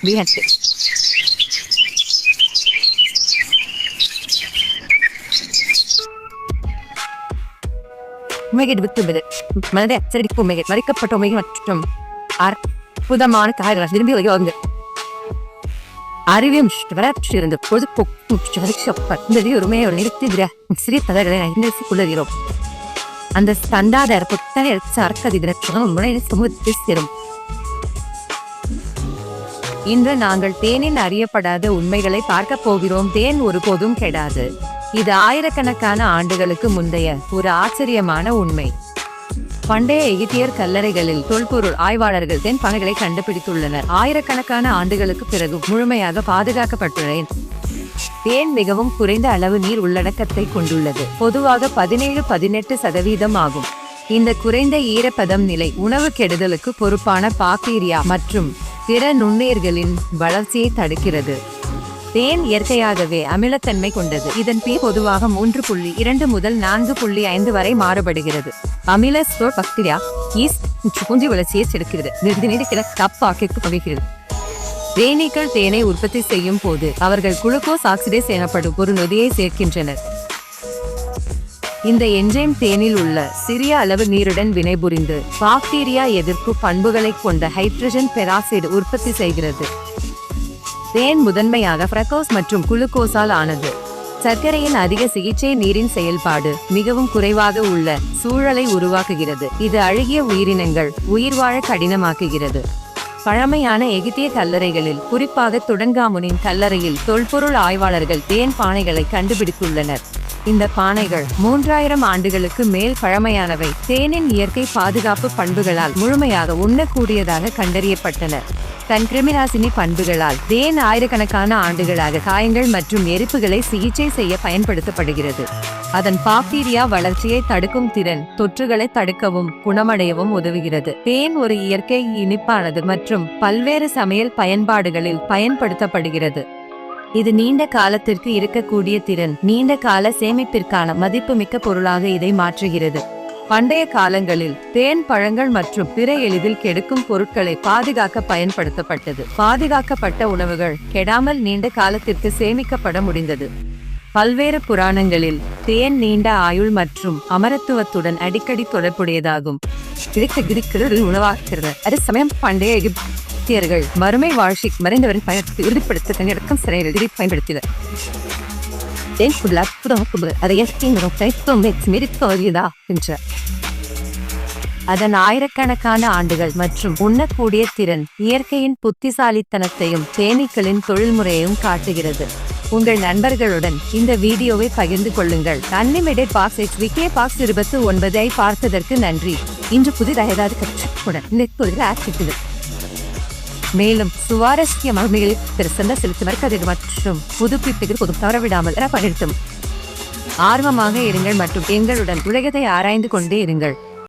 வியட்டு வித்துவிடு மனதை அச்சரிக்கும் மறைக்கப்பட்ட மற்றும் அற்புதமான காய்கறி விரும்பி வந்து அறிவியும் வளர்ச்சியிருந்து பொழுதுபோக்கு ஒருமையோடு நிறுத்தி சிறிய தகவல்களை கொள்ளுகிறோம் அந்த ஸ்தண்டாதார புத்தனை அர்க்கதிர சமூகத்தில் சேரும். இன்று நாங்கள் தேனின் அறியப்படாத உண்மைகளை பார்க்க போகிறோம். தேன் ஒருபோதும் கெடாது. இது ஆயிரக்கணக்கான ஆண்டுகளுக்கு முந்தைய ஒரு ஆச்சரியமான உண்மை. பண்டைய எகிப்தியர் கல்லறைகளில் தொல்பொருள் ஆய்வாளர்கள் தேன் பானைகளை கண்டுபிடித்துள்ளனர். ஆயிரக்கணக்கான ஆண்டுகளுக்கு பிறகு முழுமையாக பாதுகாக்கப்பட்டுள்ளேன். தேன் மிகவும் குறைந்த அளவு நீர் உள்ளடக்கத்தை கொண்டுள்ளது. பொதுவாக 17-18% ஆகும். இந்த குறைந்த ஈரப்பதம் நிலை உணவு கெடுதலுக்கு பொறுப்பான பாக்டீரியா மற்றும் பிற நுண்ணுயிர்களின் வளர்ச்சியை தடுக்கிறது. தேன் இயற்கையாகவே அமிலத்தன்மை கொண்டது. இதன் பி பொதுவாக 3.2 முதல் 4.5 வரை மாறுபடுகிறது. அமில ஸ்டோர் பாக்டீரியா ஈஸ்ட் குஞ்சு வளர்ச்சியை செலுக்கிறது. கப்பாக்கிறது. தேனீக்கள் தேனை உற்பத்தி செய்யும் போது அவர்கள் குளுக்கோஸ் ஆக்சிடேஸ் எனப்படும் ஒரு நொதியை சேர்க்கின்றனர். இந்த என்சைம் தேனில் உள்ள சிறிய அளவு நீருடன் வினைபுரிந்து பாக்டீரியா எதிர்ப்பு பண்புகளை கொண்ட ஹைட்ரஜன் பெராக்சைடு உற்பத்தி செய்கிறது. தேன் முதன்மையாக ஃப்ரக்டோஸ் மற்றும் குளுக்கோஸால் ஆனது. சர்க்கரையின் அதிக சிகிச்சை நீரின் செயல்பாடு மிகவும் குறைவாக உள்ள சூழலை உருவாக்குகிறது. இது அழுகிய உயிரினங்கள் உயிர் வாழ கடினமாக்குகிறது. பழமையான எகிப்திய கல்லறைகளில், குறிப்பாக துடன்காமுனின் கல்லறையில் தொல்பொருள் ஆய்வாளர்கள் தேன் பானைகளை கண்டுபிடித்துள்ளனர். இந்த பானைகள் 3000 ஆண்டுகளுக்கு மேல் பழமையானவை. தேனின் இயற்கை பாதுகாப்பு பண்புகளால் முழுமையாக உண்ணக்கூடியதாக கண்டறியப்பட்டன. தன் கிருமிநாசினி பண்புகளால் தேன் ஆயிரக்கணக்கான ஆண்டுகளாக காயங்கள் மற்றும் எரிப்புகளை சிகிச்சை செய்ய பயன்படுத்தப்படுகிறது. அதன் பாக்டீரியா வளர்ச்சியை தடுக்கும் திறன் தொற்றுகளை தடுக்கவும் குணமடையவும் உதவுகிறது. தேன் ஒரு இயற்கை இனிப்பானது மற்றும் பல்வேறு சமையல் பயன்பாடுகளில் பயன்படுத்தப்படுகிறது. இது நீண்ட காலத்திற்கு இருக்கக்கூடிய திறன், நீண்ட கால சேமிப்பிற்கான மதிப்புமிக்க பொருளாக இதை மாற்றுகிறது. பண்டைய காலங்களில் தேன் பழங்கள் மற்றும் பிற எளிதில் கெடுக்கும் பொருட்களை பாதுகாக்க பயன்படுத்தப்பட்டது. பாதுகாக்கப்பட்ட உணவுகள் கெடாமல் நீண்ட காலத்திற்கு சேமிக்கப்பட முடிந்தது. பல்வேறு புராணங்களில் தேன் நீண்ட ஆயுள் மற்றும் அமரத்துவத்துடன் அடிக்கடி தொடர்புடையதாகும். உணவாகிறது. அதே சமயம் பண்டைய எகிப்தியர்கள் மறுமை வாழ்ச்சி மறைந்தவரின் பயணத்தை உறுதிப்படுத்த தன்னடக்கம் சிறையில் பயன்படுத்தினர். அதன் ஆயிரக்கணக்கான ஆண்டுகள் மற்றும் உண்ணக்கூடிய திறன் இயற்கையின் புத்திசாலித்தனத்தையும் தேனீக்களின் தொழில்முறையையும் காட்டுகிறது. உங்கள் நண்பர்களுடன் இந்த வீடியோவை பகிர்ந்து கொள்ளுங்கள். அன்லிமிடெட் பாக்ஸ் விக்கே பாக்ஸ் 29 பார்த்ததற்கு நன்றி. இன்று புதிதாக ஏதாவது கற்றுக்கொள்ள மேலும் சுவாரஸ்யமாக செலுத்துவர் மற்றும் புதுப்பிப்புகள் பொது தவறவிடாமல் பயன்படுத்தும். ஆர்வமாக இருங்கள் மற்றும் எங்களுடன் உலகத்தை ஆராய்ந்து கொண்டே இருங்கள்.